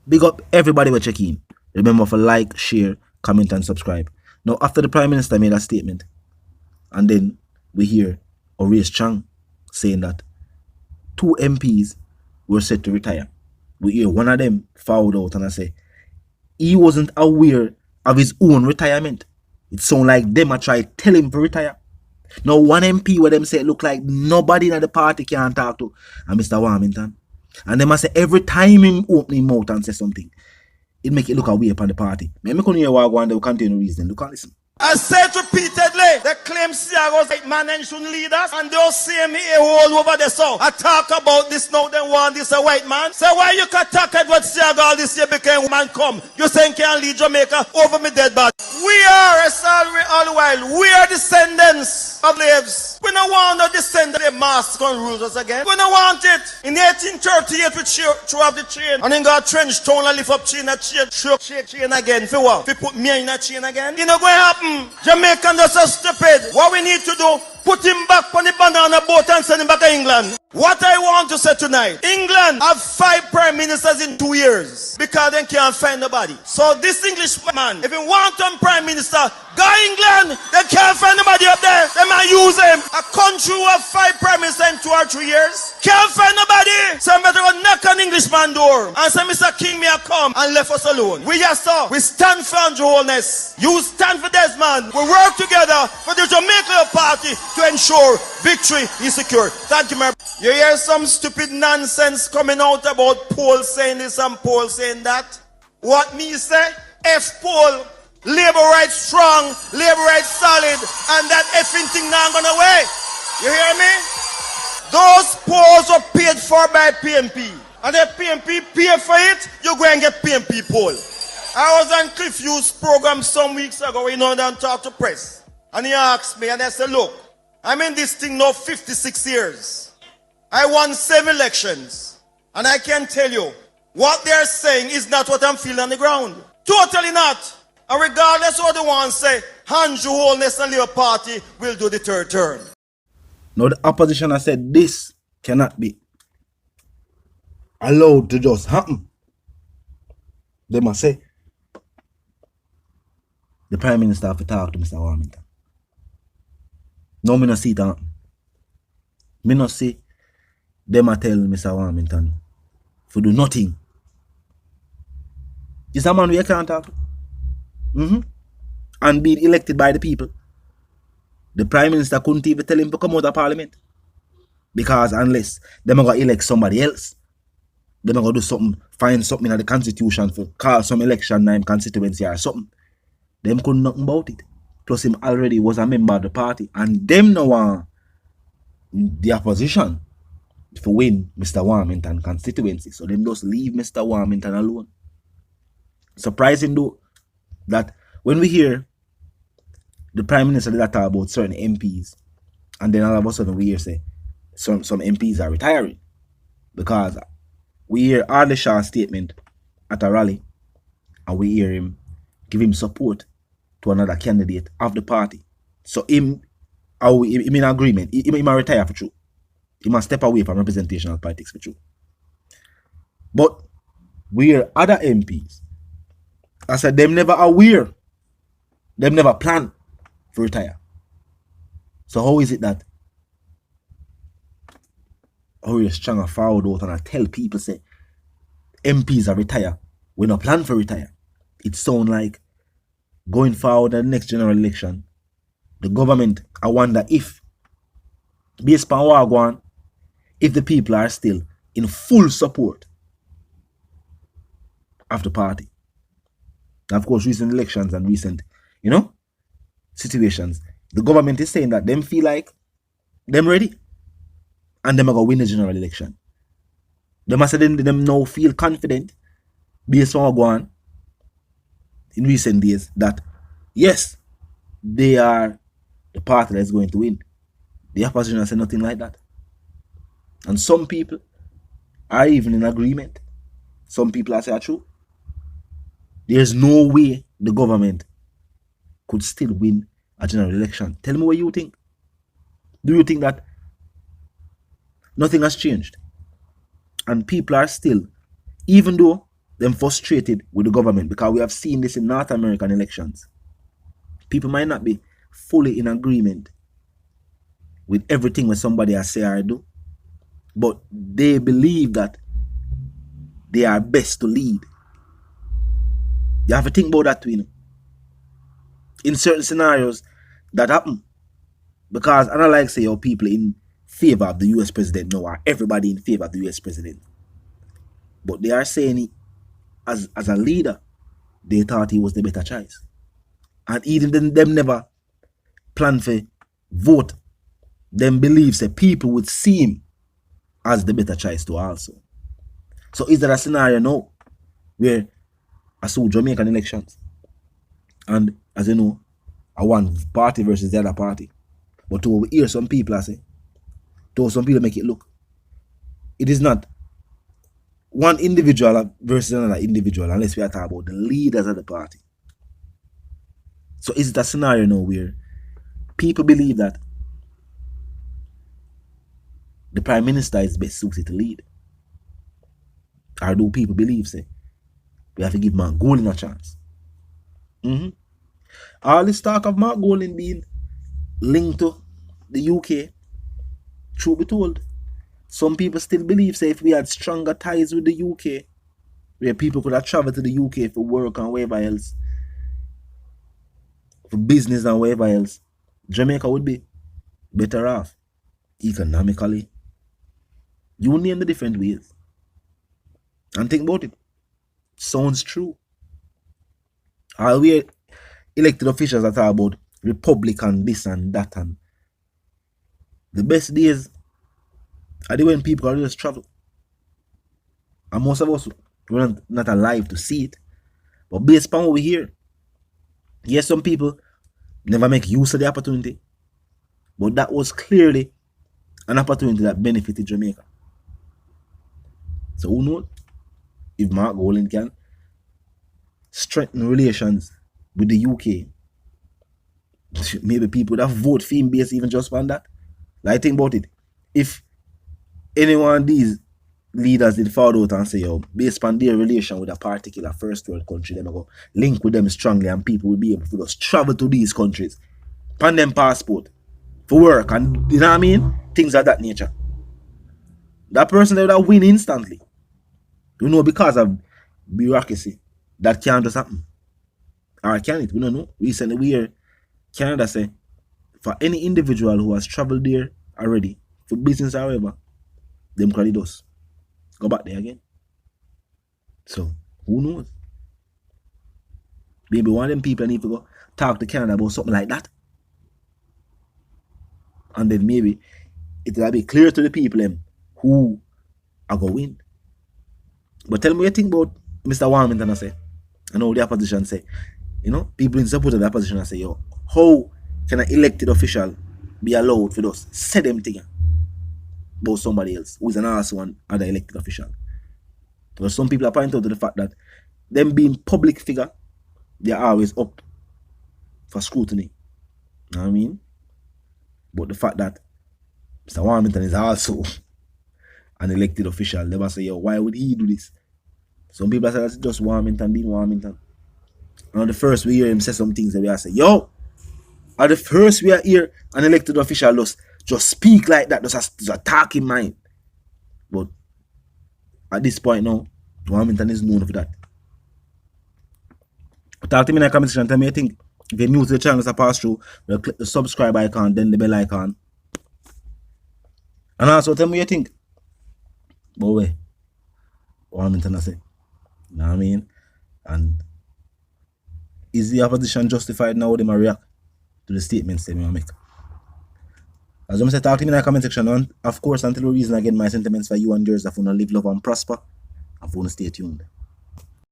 Big up everybody we check in. Remember to like, share, comment and subscribe. Now after the Prime Minister made a statement, and then we hear Horace Chang saying that 2 MPs were set to retire. We hear one of them fouled out and I say he wasn't aware of his own retirement. It sound like them a try tell him to retire. Now one MP where them say look like nobody in the party can talk to, and Mr. Warmington. And them a say every time him open his mouth and say something, it make it look away upon the party. Me couldn't hear what one they will continue reason. Look and listen. I said repeatedly, they claim Siago's white man and shouldn't lead us, and they'll see me all over the south. I talk about this now, they want this a white man. So why you can talk at what Siago all this year became man come? You saying can't lead Jamaica over me dead body. We are, as all the while, we are descendants of slaves. We don't want no descendants of master and rule us again. We don't want it. In 1838 we threw up the chain, and then got trench town and lift up chain and chain again. For what? If put me in a chain again? You know going to happen. Jamaicans are so stupid. What we need to do, put him back on the banana boat and send him back to England. What I want to say tonight, England have 5 prime ministers in 2 years because they can't find nobody. So this Englishman, if he want a prime minister, go England, they can't find nobody up there. They might use him. A country who have 5 prime ministers in 2 or 3 years, can't find nobody. So I better go knock on Englishman door and say, Mr. King, may I come, and left us alone. We just saw, we stand for Holness. You stand for Desmond. We work together for the Jamaica party to ensure victory is secure. Thank you, my. You hear some stupid nonsense coming out about Paul saying this and Paul saying that? What me say? F Paul, labor rights strong, labor rights solid, and that effing thing not gonna away. You hear me? Those polls are paid for by PNP. And the PNP pay for it, you go and get PNP poll. I was on Cliff Hughes' program some weeks ago, we know and talk to press. And he asked me, and I said, look, I'm in this thing now 56 years. I won 7 elections. And I can tell you, what they're saying is not what I'm feeling on the ground. Totally not. And regardless of what they want to say, Andrew Holness and Labour Party will do the 3rd term. Now the opposition has said this cannot be allowed to just happen. They must say the Prime Minister have to talk to Mr. Warmington. No, me not see it happen. Me not see them a tell Mr. Warmington to do nothing. Is a man we can't talk to. And be elected by the people. The Prime Minister couldn't even tell him to come out of Parliament. Because unless them are going to elect somebody else, them are going to do something, find something in the constitution for call some election name constituency or something. Them couldn't nothing about it. Plus him already was a member of the party. And them no want the opposition to win Mr. Warmington constituency. So them just leave Mr. Warmington alone. Surprising though, that when we hear the Prime Minister that talk about certain MPs, and then all of a sudden we hear say some MPs are retiring. Because we hear Ardley Shaw's statement at a rally, and we hear him give him support to another candidate of the party. So him in agreement, he might retire for true. He must step away from representational politics for true. But we hear other MPs, I said them never aware, them never plan to retire. So how is it that Horace Chang forward out and I tell people say MPs are retire, we no plan for retire? It sound like going forward in the next general election, the government, I wonder if, based on what going, if the people are still in full support of the party. And of course, recent elections and recent, situations, the government is saying that them feel like them ready and them are going to win the general election. Them are saying them now feel confident based on what going in recent days that yes, they are the party that is going to win. The opposition has said nothing like that. And some people are even in agreement. Some people are saying true. There's no way the government could still win a general election. Tell me what you think. Do you think that nothing has changed? And people are still, even though them frustrated with the government, because we have seen this in North American elections. People might not be fully in agreement with everything that somebody has say or do, but they believe that they are best to lead. You have to think about that too, you know. In certain scenarios, that happen. Because I don't like say your people in favor of the US president now, or everybody in favor of the US president. But they are saying it as a leader, they thought he was the better choice. And even them never plan for vote. Them believes that people would see him as the better choice too also. So is there a scenario now where I saw Jamaican elections, and as you know, I one party versus the other party. But to hear some people I say, to some people make it look, it is not one individual versus another individual, unless we are talking about the leaders of the party. So is it a scenario now where people believe that the Prime Minister is best suited to lead? Or do people believe, say, we have to give Mark Golding a chance? All this talk of Mark Golding being linked to the UK, truth be told, some people still believe, say, if we had stronger ties with the UK, where people could have traveled to the UK for work and wherever else, for business and wherever else, Jamaica would be better off economically. You name the different ways. And think about it. Sounds true. All we elected officials that talk about Republican this and that, and the best days are the when people are just travel. And most of us were not alive to see it. But based upon what we hear, yes, some people never make use of the opportunity, but that was clearly an opportunity that benefited Jamaica. So who knows? If Mark Golding can strengthen relations with the UK, maybe people would have vote for him based even just on that. Like, think about it. If any one of these leaders did fall out and say, yo, based on their relation with a particular first world country, them go link with them strongly, and people will be able to just travel to these countries, pan them passport for work, and you know what I mean? Things of that nature. That person they would have win instantly. You know, because of bureaucracy, that can't just happen. Or can it? We don't know. Recently we hear Canada say, for any individual who has traveled there already, for business or whatever, them credit does go back there again. So, who knows? Maybe one of them people need to go talk to Canada about something like that. And then maybe it will be clear to the people who are going to win. But tell me what you think about Mr. Warmington. I say, I know the opposition say, you know, people in support of the opposition say, yo, how can an elected official be allowed for those say them thing about somebody else who is an also one other elected official? Because some people are pointing out to the fact that them being public figure, they are always up for scrutiny. You know what I mean? But the fact that Mr. Warmington is also an elected official, they must say, yo, why would he do this? Some people say that's just Warmington being Warmington. And on the first we hear him say some things that we are say, yo, at the first we hear an elected official just speak like that, just attack in mind. But at this point now, Warmington is known for that. Talk to me in the comment section, tell me what you think. If you're new to the channel, as I pass through, click the subscribe icon, then the bell icon. And also tell me what you think. But wait, Warmington I say. You know what I mean? And is the opposition justified now? They might react to the statements they may make. As I say, talk to me in the comment section. And of course, until we reason again my sentiments for you and yours, if you want to live, love, and prosper, if you want to stay tuned.